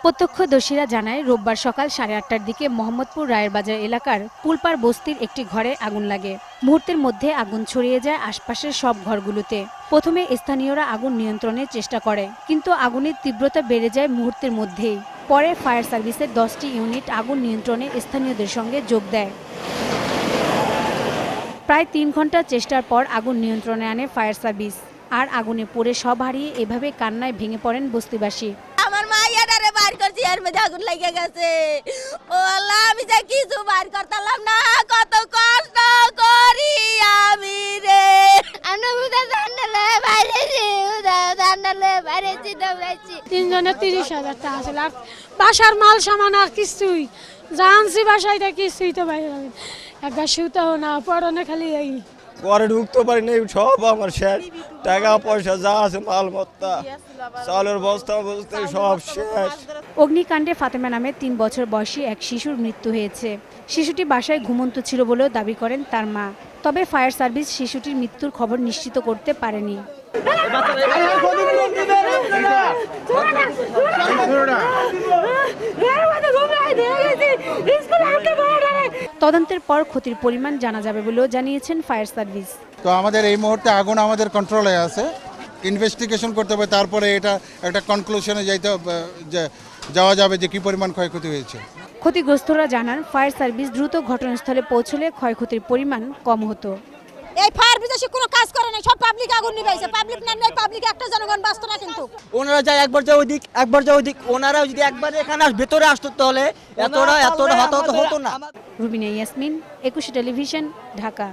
প্রত্যক্ষদর্শীরা জানায় রোববার সকাল 8:30টার দিকে মোহাম্মদপুর রায়ের বাজার এলাকার পুলপার বস্তির একটি ঘরে আগুন লাগে। মুহূর্তের মধ্যে আগুন ছড়িয়ে যায় আশপাশের সব ঘরগুলোতে। প্রথমে স্থানীয়রা আগুন নিয়ন্ত্রণের চেষ্টা করে, কিন্তু আগুনের তীব্রতা বেড়ে যায় মুহূর্তের মধ্যেই। পরে ফায়ার সার্ভিসের 10টি ইউনিট আগুন নিয়ন্ত্রণে স্থানীয়দের সঙ্গে যোগ দেয়। প্রায় 3 ঘন্টা চেষ্টার পর আগুন নিয়ন্ত্রণে আনে ফায়ার সার্ভিস। আর আগুনে পুড়ে সব হারিয়ে এভাবে কান্নায় ভেঙে পড়েন বস্তিবাসী। আমার মাইয়াটারে বাইর করছি, এর মধ্যে আগুন লেগে গেছে। ও আল্লাহ, আমি যে কিছু বাইর করতাম না, কত কষ্ট করি আমি রে। আমরা উদা জানালে বাইরেছি, উদা জানালে বাইরেছি, দৌড়াইছি। 3 জনের 30,000 টাকা আছে। আর বাসার মাল সামান আর কিছুই জানছি, বাসায় কিছুই তো বাইরে হবে। একবার শুতেও না, পরনে খালি এই ঘরে ঢুকতে পারি নাই, সব আমার শেষ। টাকা পয়সা যা আছে মালমত্তা, চালের বস্তা বস্তা সব শেষ। অগ্নিকাণ্ডে ফাতেমা নামে 3 বছর বয়সী এক শিশুর মৃত্যু হয়েছে। শিশুটি বাসায় ঘুমন্ত ছিল বলেও দাবি করেন তার মা। তবে ফায়ার সার্ভিস শিশুটির মৃত্যুর খবর নিশ্চিত করতে পারেনি। তদন্তের পর ক্ষতির পরিমাণ জানা যাবে বলেও জানিয়েছেন ফায়ার সার্ভিস। তো আমাদের এই মুহূর্তে আগুন আমাদের কন্ট্রোলে আছে, ইনভেস্টিগেশন করতে হবে, তারপরে এটা একটা কনক্লুশনে যাওয়া যাবে যে কি পরিমাণ ক্ষয়ক্ষতি হয়েছে। ক্ষতিগ্রস্তরা জানান ফায়ার সার্ভিস দ্রুত ঘটনাস্থলে পৌঁছলে ক্ষয়ক্ষতির পরিমাণ কম হতো। এই ফায়ার বিদেশে কোনো কাজ করে না, সব পাবলিক আগুন নিভাইছে। পাবলিক না নেই, পাবলিক একটা জনগণ বাঁচত না। কিন্তু ওনারা যায় একবার যায় ওদিক, একবার যায় ওদিক। ওনারা যদি একবার এখানে ভেতরে আসতো তাহলে এতটা হতো না। রুবিনা ইয়াসমিন, 21 টেলিভিশন, ঢাকা।